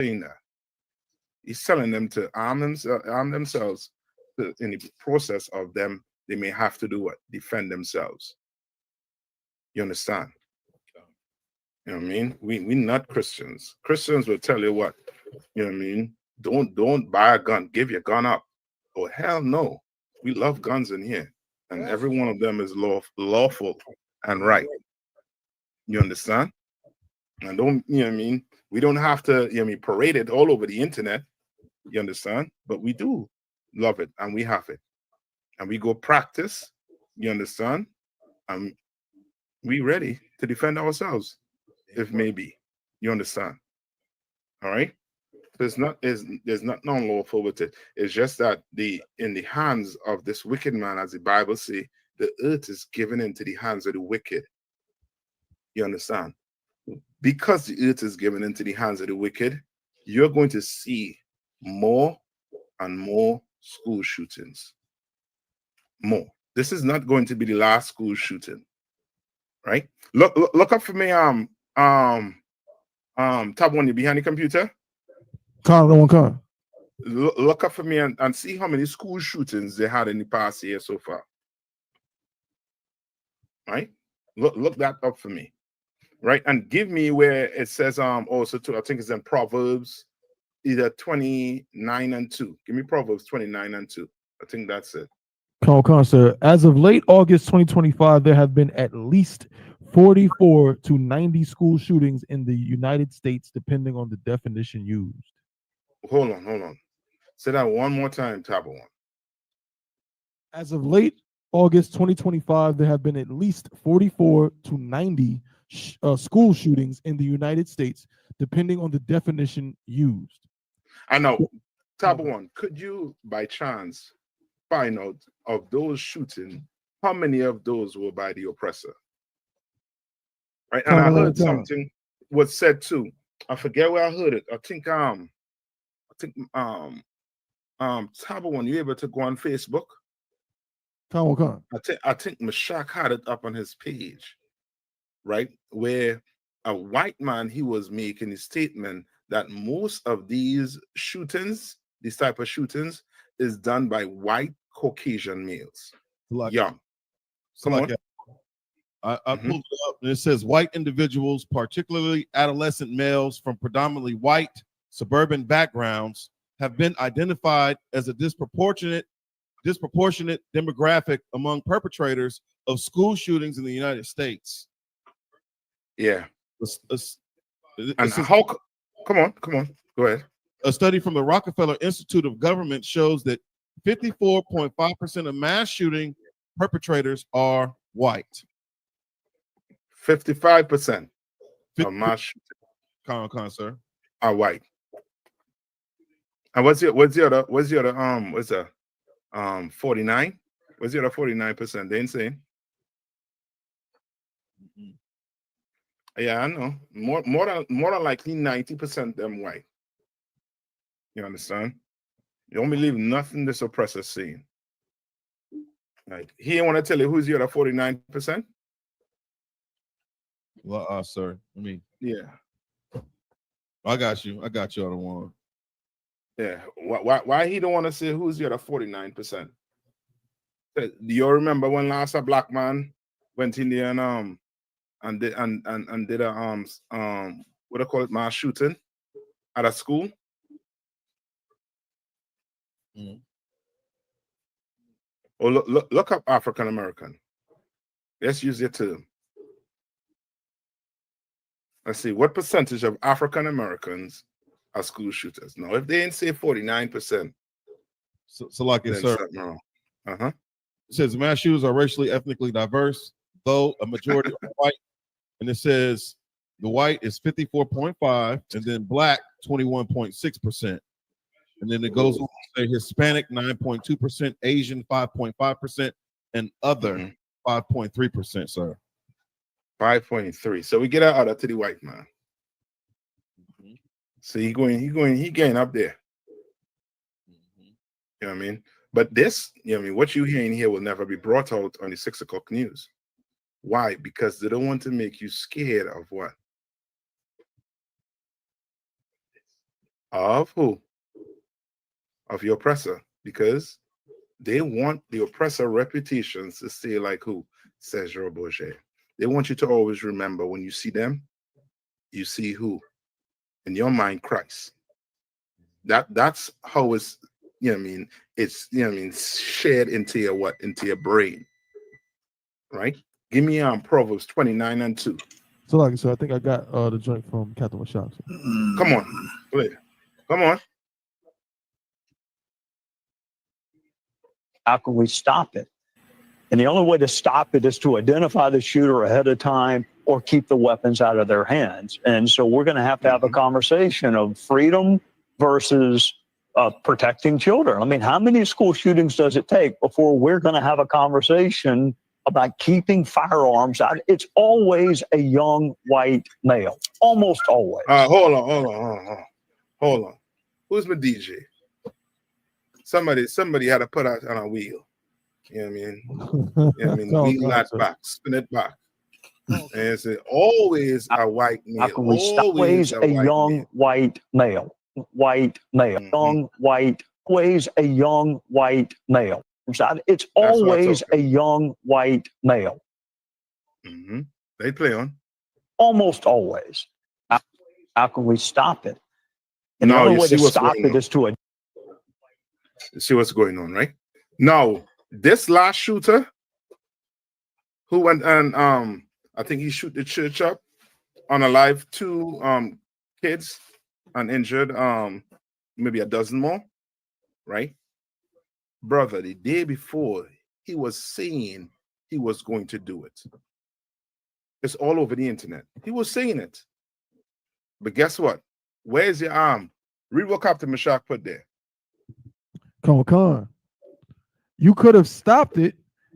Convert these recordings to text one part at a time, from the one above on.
saying that. He's telling them to arm themselves in the process of them. They may have to do what? Defend themselves. You understand? You know what I mean? We not Christians. Christians will tell you what, you know what I mean? Don't buy a gun. Give your gun up. Oh hell no. We love guns in here. And every one of them is lawful and right. You understand? And don't, you know what I mean? We don't have to, you know what I mean, parade it all over the internet. You understand? But we do love it and we have it. And we go practice. You understand? And we ready to defend ourselves if maybe. You understand? All right. There's not non-lawful with it. It's just that in the hands of this wicked man, as the Bible say, the earth is given into the hands of the wicked. You understand? Because the earth is given into the hands of the wicked, you're going to see more and more school shootings. More. This is not going to be the last school shooting, right? Look up for me. Tab one, you behind the computer. Look up for me and see how many school shootings they had in the past year so far. Right? Look that up for me. Right? And give me where it says also too, I think it's in Proverbs either 29 and 2. Give me Proverbs 29 and 2. I think that's it. Sir. As of late August 2025, there have been at least 44 to 90 school shootings in the United States, depending on the definition used. Hold on. Say that one more time, Tab one. As of late August 2025, there have been at least 44 to 90 school shootings in the United States, depending on the definition used. I know. Tab one, could you by chance find out of those shootings, how many of those were by the oppressor? Right? And I heard something was said too. I forget where I heard it. I think Tab one, you able to go on Facebook? I think Meshach had it up on his page, right? Where a white man, he was making a statement that most of these shootings, this type of shootings, is done by white Caucasian males. Young. Come on. I pulled it up and it says white individuals, particularly adolescent males from predominantly white suburban backgrounds, have been identified as a disproportionate demographic among perpetrators of school shootings in the United States. Yeah. And how? Come on. Go ahead. A study from the Rockefeller Institute of Government shows that 54.5% of mass shooting perpetrators are white. 55% of mass shooting sir, are white. And what's the other 49? What's the other 49%? They ain't saying. Yeah, I know. More than likely 90% them white. You understand? You don't believe nothing this oppressor saying. Right. He ain't want to tell you who's the other 49%. Well, sir. I mean, yeah. I got you on the one. Yeah. Why he don't want to say who's the other 49%? Do you remember when last a black man went in there and did a what do you call it, mass shooting at a school? Oh, look up African American. Let's use your term. Let's see what percentage of African Americans are school shooters. Now, if they ain't say 49%, so like it, sir. It says mass shooters are racially, ethnically diverse, though a majority are white. And it says the white is 54.5%, and then black 21.6%. And then it goes on to say Hispanic 9.2%, Asian 5.5%, and other 5.3%, sir. 5.3. So we get our other to the white man. So he getting up there. You know what I mean? But this, you know what I mean, what you hearing here will never be brought out on the 6 o'clock news. Why? Because they don't want to make you scared of what? of who? Of your oppressor, because they want the oppressor reputations to stay like who? Says Roboche. They want you to always remember when you see them, you see who? In your mind, Christ. That's how it's, you know what I mean, it's, you know what I mean, shared into your what? Into your brain. Right? Give me Proverbs 29:2. So like so I think I got the joint from Captain Mashak. Come on, play. Come on. How can we stop it? And the only way to stop it is to identify the shooter ahead of time or keep the weapons out of their hands. And so we're going to have a conversation of freedom versus protecting children. I mean, how many school shootings does it take before we're going to have a conversation about keeping firearms out? It's always a young white male, almost always. Hold on. Who's my DJ? Somebody had to put out on a wheel. You know what I mean? You know what I mean? Wheel that back, spin it back. And it's always a white male. How can we stop? Always a young white male. White male. Young white. Always a young white male. It's always a young white male. They play on. Almost always. How can we stop it? And no, the only way to stop it is to you see what's going on, right? Now, this last shooter who went and I think he shoot the church up, unalive 2 kids and injured maybe a dozen more, right? Brother, the day before he was saying he was going to do it. It's all over the internet. He was saying it. But guess what? Where's your arm? Read what Captain Mashak put there. Con. You could have stopped it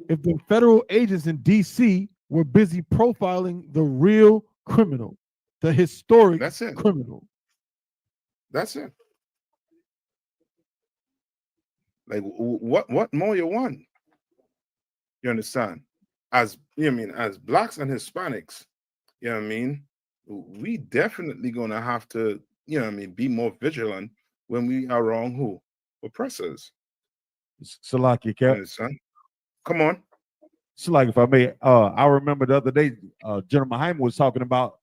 if the federal agents in D.C. were busy profiling the real criminal, the historic criminal. That's it. Like, what more you want? You understand? As you know what I mean, as blacks and Hispanics, you know what I mean, we definitely gonna have to, you know what I mean, be more vigilant when we are wrong who? Oppressors. Salaki, Cap. Come on. So, like, if I may, I remember the other day, General Mahim was talking about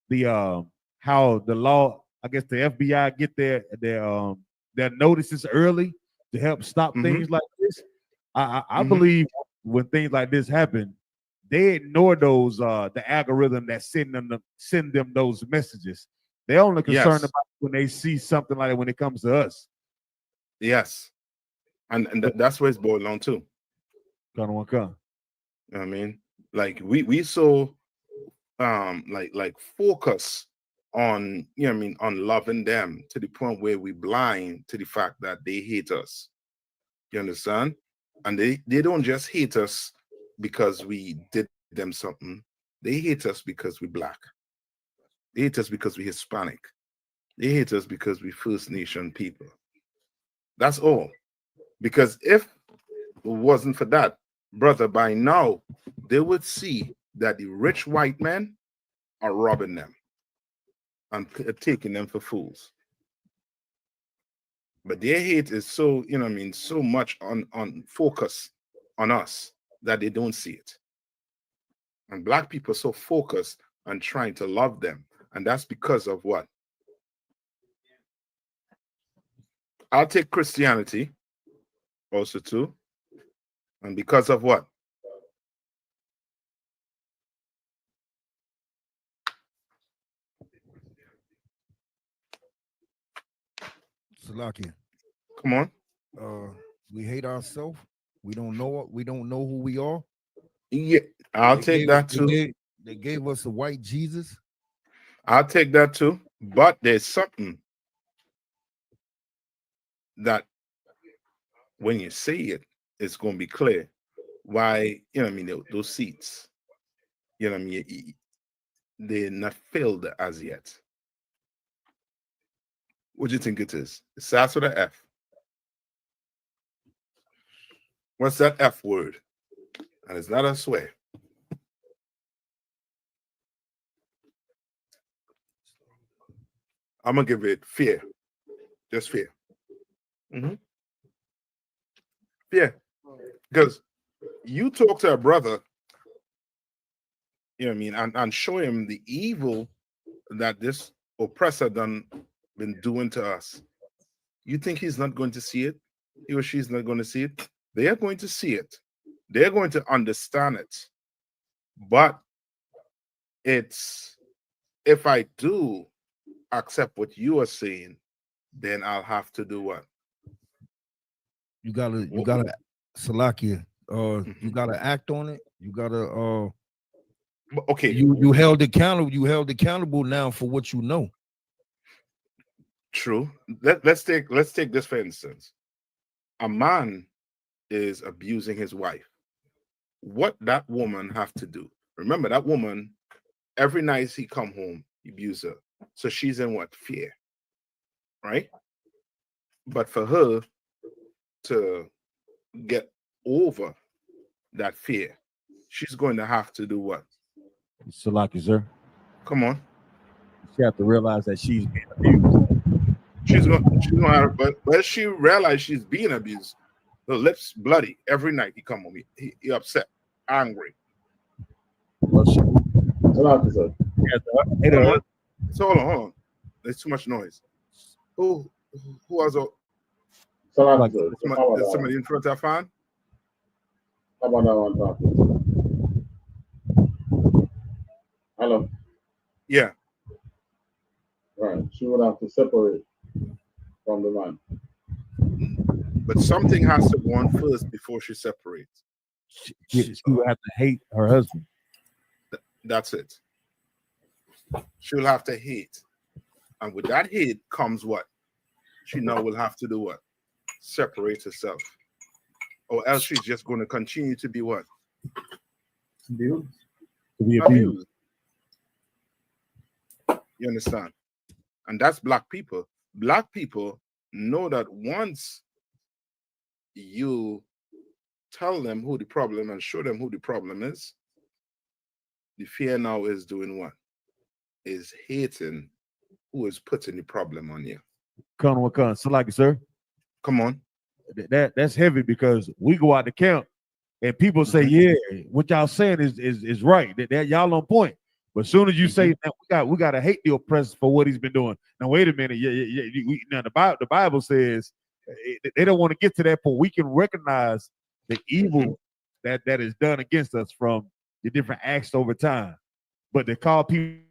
the how the law, I guess the FBI get their notices early to help stop things like this. I believe when things like this happen, they ignore those the algorithm that send them those messages. They're only concerned about when they see something like that when it comes to us. Yes. And that's where it's boiled down too. You know what I mean? Like we so like focus on, you know what I mean, on loving them to the point where we blind to the fact that they hate us. You understand? And they don't just hate us because we did them something. They hate us because we black. They hate us because we Hispanic. They hate us because we First Nation people. That's all. Because if it wasn't for that, brother, by now they would see that the rich white men are robbing them and taking them for fools. But their hate is so, you know what I mean, so much on focus on us that they don't see it. And black people are so focused on trying to love them. And that's because of what? I'll take Christianity also too. And because of what? Salakia. Come on. We hate ourselves. We don't know who we are. Yeah, I'll take that too. They gave us a white Jesus. I'll take that too. But there's something that when you say it, it's going to be clear why, you know what I mean, those seats, you know what I mean, they're not filled as yet. What do you think it is? It starts with an F. What's that F word? And it's not a swear. I'm going to give it fear. Just fear. Fear. Because you talk to a brother, you know what I mean, and show him the evil that this oppressor been doing to us. You think he's not going to see it? He or she's not going to see it? They are going to see it. They're going to understand it. But it's, if I do accept what you are saying, then I'll have to do what? You gotta Salakia, you gotta act on it. You gotta okay. You held accountable now for what you know. True. Let's take this for instance. A man is abusing his wife. What that woman have to do? Remember, that woman, every night he come home, he abuse her. So she's in what? Fear. Right? But for her to get over that fear, she's going to have to do what? Salaki, sir. Come on. She have to realize that she's being abused. She's gonna but she realized she's being abused. The lips bloody every night he come home. He upset, angry. Well, Salaki, sir. So hold on. There's too much noise. Who was Salaki, is somebody in front of a fan? How about that one talking? Hello. Yeah. Right. She would have to separate from the man. But something has to go on first before she separates. She would have to hate her husband. That's it. She'll have to hate. And with that hate comes what? She now will have to do what? Separate herself. Or else she's just going to continue to be what? To be abused. You understand? And that's black people. Black people know that once you tell them who the problem and show them who the problem is, the fear now is doing what? Is hating who is putting the problem on you. Salaki, sir. Come on. That's heavy because we go out to camp and people say, yeah, what y'all saying is right. That y'all on point. But as soon as you say that we got to hate the oppressor for what he's been doing. Now wait a minute. Now the Bible says they don't want to get to that point. We can recognize the evil that is done against us from the different acts over time. But they call people